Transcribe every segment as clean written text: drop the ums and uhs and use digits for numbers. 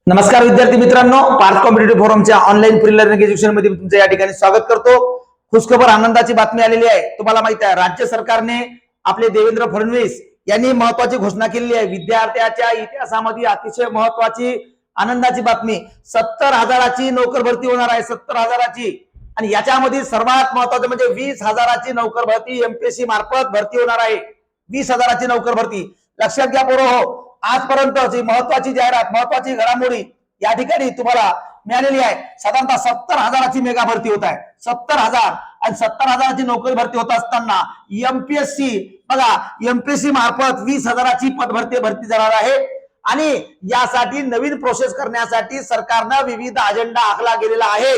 नमस्कार विद्यार्थी मित्रांनो, पार्थ कॉम्पिटिटिव्ह फोरमच्या ऑनलाईन फ्री लर्निंग एज्युकेशन मध्ये तुमचं या ठिकाणी स्वागत करतो। खुशखबर आनंदाची बातमी आलेली आहे। तुम्हाला माहित आहे, राज्य सरकारने आपले देवेंद्र फडणवीस यांनी महत्त्वाची घोषणा केलेली आहे। विद्यार्थ्याच्या इतिहासामध्ये अतिशय महत्त्वाची आनंदाची बातमी, 70,000ची नोकर भरती होणार आहे। 70,000ची, आणि याच्यामध्ये सर्वात महत्त्वाचं म्हणजे 20,000ची नोकर भरती एमपीएससी मार्फत भरती होणार आहे। 20,000ची नोकर भरती। लक्षात घ्या पोरं, आजपर्यंतची महत्वाची जाहिरात, महत्वाची घडामोडी या ठिकाणी तुम्हाला मिळालेली आहे। साधारणतः 70,000ची मेगा भरती होत आहे। 70,000 आणि 70,000ची नोकरी भरती होत असताना एमपीएससी बघा, एमपीएससी मार्फत 20,000ची भरती जाणार आहे। आणि यासाठी नवीन प्रोसेस करण्यासाठी सरकारनं विविध अजेंडा आखला गेलेला आहे।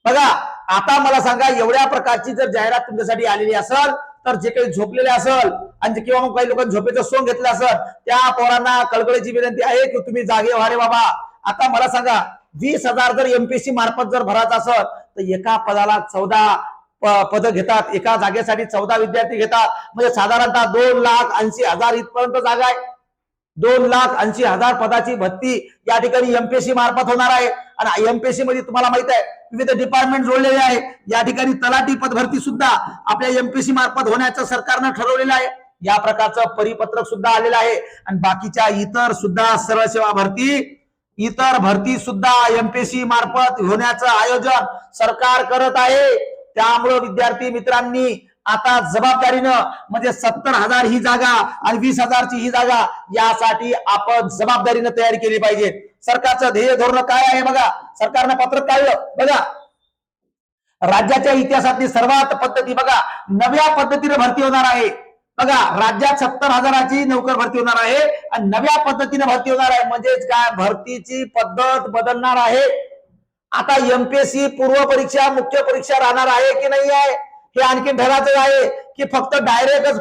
बघा, आता मला सांगा, एवढ्या प्रकारची जर जाहिरात तुमच्यासाठी आलेली असेल तर जे काही झोपलेले असेल आणि किंवा मग काही लोकांनी झोपेचं सोंग घेतलं असेल, त्या पोरांना कळकळीची विनंती आहे की तुम्ही जागे व्हा रे बाबा। आता मला सांगा, 20,000 जर एमपीएससी मार्फत जर भरायचं असेल तर एका पदाला 14 पद घेतात, एका जागेसाठी 14 विद्यार्थी घेतात, म्हणजे साधारणतः 2,80,000 इथपर्यंत जागा आहे। 2,80,000 पदाची भरती या ठिकाणी एमपीएससी मार्फत होणार आहे। आणि एमपीएससी मध्ये तुम्हाला माहित आहे विविध डिपार्टमेंट जोडलेले आहे। या ठिकाणी तलाठी पद भरती सुद्धा आपल्या एमपीएससी मार्फत होण्याचं सरकारनं ठरवलेलं आहे। या प्रकारचं परिपत्रक सुद्धा आलेलं आहे। आणि बाकीच्या इतर सुद्धा सरळ सेवा भरती, इतर भरती सुद्धा एमपीएससी मार्फत होण्याचं आयोजन सरकार करत आहे। त्यामुळे विद्यार्थी मित्रांनी आता जबाबदारीनं, म्हणजे 70,000 ही जागा आणि 20,000ची ही जागा, यासाठी आपण जबाबदारीनं तयारी केली पाहिजे। सरकारचं ध्येय धोरण काय आहे बघा, सरकारनं पत्रक काढलं बघा। राज्याच्या इतिहासातली सर्वात पद्धती बघा, नव्या पद्धतीने भरती होणार आहे। बघा, राज्यात 70,000ची नोकर भरती होणार आहे आणि नव्या पद्धतीने भरती होणार आहे। म्हणजेच काय, भरतीची पद्धत बदलणार आहे। आता एमपीएससी पूर्व परीक्षा, मुख्य परीक्षा राहणार आहे की नाही आहे हे आणखी ठरायचं आहे, की फक्त डायरेक्ट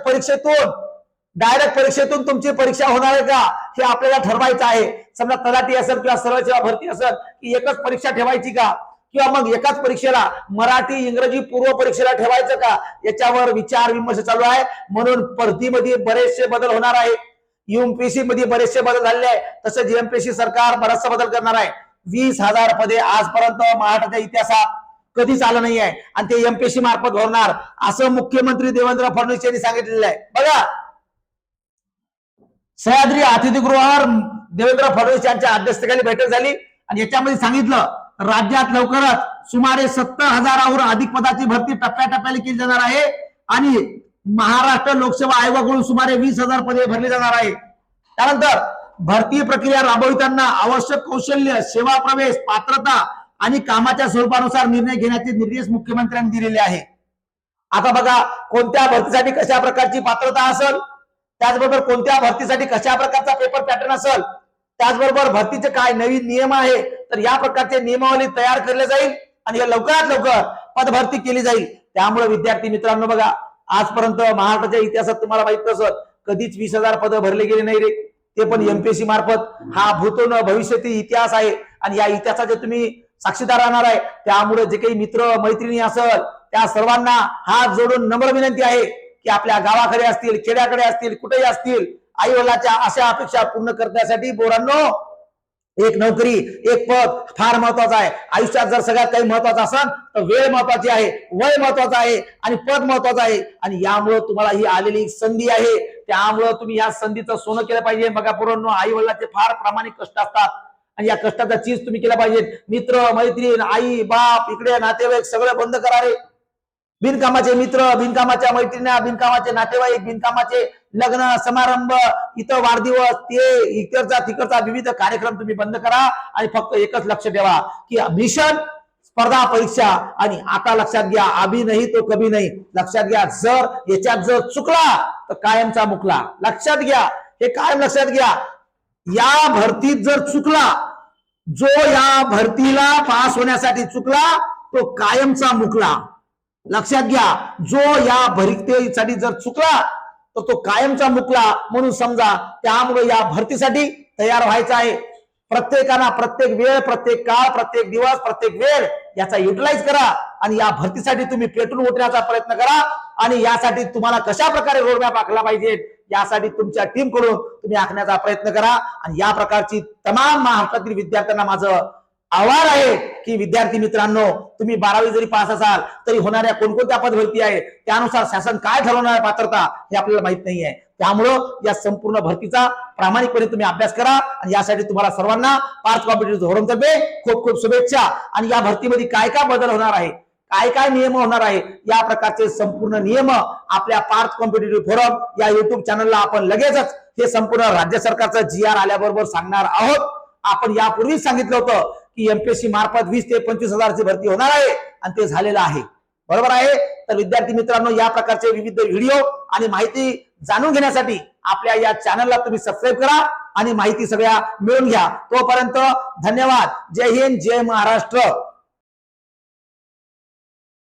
परीक्षेतून तुमची परीक्षा होणार आहे का, हे आपल्याला ठरवायचं आहे। समजा तलाठी असेल किंवा सरळ सेवा भरती असेल की एकच परीक्षा ठेवायची का, किंवा मग एकाच परीक्षेला मराठी इंग्रजी पूर्व परीक्षेला ठेवायचं का, याच्यावर विचार विमर्श चालू आहे। म्हणून भरतीमध्ये बरेचसे बदल होणार आहे। यूपीएससी मध्ये बरेचसे बदल झाले आहे, तसेच एमपीएससी सरकार बराचसा बदल करणार आहे। 20,000 पदे आजपर्यंत महाराष्ट्राच्या इतिहासात कधीच आलं नाही आहे, आणि ते एमपीएससी मार्फत होणार असं मुख्यमंत्री देवेंद्र फडणवीस यांनी सांगितलेलं आहे। बघा, सह्याद्री अतिथीगृहावर देवेंद्र फडणवीस यांच्या अध्यक्षतेखाली बैठक झाली आणि याच्यामध्ये सांगितलं, राज्यात लवकरच सुमारे 70,000हून अधिक पदाची भरती टप्प्याटप्प्याने केली जाणार आहे आणि महाराष्ट्र लोकसेवा आयोगाकडून सुमारे 20,000 पदे भरली जाणार आहे। त्यानंतर भरती प्रक्रिया राबविताना आवश्यक कौशल्य, सेवा प्रवेश, पात्रता आणि कामाच्या स्वरूपानुसार निर्णय घेण्याचे निर्देश मुख्यमंत्र्यांनी दिलेले आहे। आता बघा, कोणत्या भरतीसाठी कशा प्रकारची पात्रता असेल, त्याचबरोबर कोणत्या भरतीसाठी कशा प्रकारचा पेपर पॅटर्न असेल, त्याचबरोबर भरतीचे काय नवीन नियम आहे, तर या प्रकारचे नियमावली तयार केले जाईल आणि लवकरात लवकर पदभरती केली जाईल। त्यामुळे विद्यार्थी मित्रांनो बघा, आजपर्यंत महाराष्ट्राच्या इतिहासात तुम्हाला माहित असेल कधीच 20,000 पद भरले गेले नाही रे, ते पण एमपीएससी मार्फत। हा भूतो न भविष्यती इतिहास आहे आणि या इतिहासाचे तुम्ही साक्षीदार राहणार आहे। त्यामुळे जे काही मित्र मैत्रिणी असेल त्या सर्वांना हात जोडून नम्र विनंती आहे की आपल्या गावाकडे असतील, खेड्याकडे असतील, कुठेही असतील, आई वडिलांच्या अशा अपेक्षा पूर्ण करण्यासाठी पोरांनो, एक नोकरी, एक पद फार महत्वाचं आहे। आयुष्यात जर सगळ्यात काही महत्वाचं असेल तर वेळ महत्वाची आहे, वय महत्वाचं आहे आणि पद महत्वाचं आहे। आणि यामुळे तुम्हाला ही आलेली संधी आहे, त्यामुळे तुम्ही या संधीचं सोनं केलं पाहिजे। बघा पोरांनो, आई वडिलांचे फार प्रामाणिक कष्ट असतात आणि या कष्टाचा चीज तुम्ही केला पाहिजे। मित्र मैत्रीण, आई बाप, इकडे नातेवाईक सगळं बंद करा रे। बिनकामाचे मित्र, बिनकामाच्या मैत्रिण्या, बिनकामाचे नातेवाईक, बिनकामाचे लग्न समारंभ, इतर वाढदिवस, ते इकडचा तिकडचा विविध कार्यक्रम तुम्ही बंद करा आणि फक्त एकच लक्ष ठेवा की मिशन स्पर्धा परीक्षा। आणि आता लक्षात घ्या, अभी नाही तो कभी नाही। लक्षात घ्या, जर याच्यात जर चुकला तर कायमचा मुकला। लक्षात घ्या, हे कायम लक्षात घ्या। या भरतीत जर चुकला, जो या भरतीला पास होण्यासाठी चुकला तो कायमचा मुकला। लक्षात घ्या, जो या भरतीसाठी जर चुकला तर तो कायमचा मुकला म्हणून समजा। त्यामुळे या भरतीसाठी तयार व्हायचं आहे। प्रत्येकाला प्रत्येक वेळ, प्रत्येक काळ, प्रत्येक दिवस, प्रत्येक वेळ याचा युटिलाइज करा आणि या भरतीसाठी तुम्ही पेटून उठण्याचा प्रयत्न करा। आणि यासाठी तुम्हाला कशा प्रकारे रोडमॅप आखला पाहिजे यासाठी तुमच्या टीम कडून तुम्ही आखण्याचा प्रयत्न करा। आणि या प्रकारची तमाम महाराष्ट्रातील विद्यार्थ्यांना माझं आव्हान आहे की विद्यार्थी मित्रांनो, तुम्ही 12वी जरी पास असाल तरी होणाऱ्या कोणकोणत्या पदभरती आहे त्यानुसार शासन काय ठरवणार आहे पात्रता हे आपल्याला माहित नाही आहे। त्यामुळं या संपूर्ण भरतीचा प्रामाणिकपणे तुम्ही अभ्यास करा आणि यासाठी तुम्हाला सर्वांना पार्थ कॉम्पिटिटिव्ह फोरमतर्फे खूप खूप शुभेच्छा। आणि या भरतीमध्ये काय काय बदल होणार आहे, काय काय नियम होणार आहे, या प्रकारचे संपूर्ण नियम आपल्या पार्थ कॉम्पिटिटिव्ह फोरम या युट्यूब चॅनलला आपण लगेचच हे संपूर्ण राज्य सरकारचा GR आल्याबरोबर सांगणार आहोत। आपण यापूर्वीच सांगितलं होतं की एमपीएससी मार्फत 20 ते 25 हजारची भरती होणार आहे आणि ते झालेलं आहे, बरोबर आहे। तर विद्यार्थी मित्रांनो, या प्रकारचे विविध व्हिडिओ आणि माहिती जाणून घेण्यासाठी आपल्या या चॅनलला तुम्ही सबस्क्राईब करा आणि माहिती सगळ्या मिळून घ्या। तोपर्यंत धन्यवाद। जय हिंद, जय महाराष्ट्र।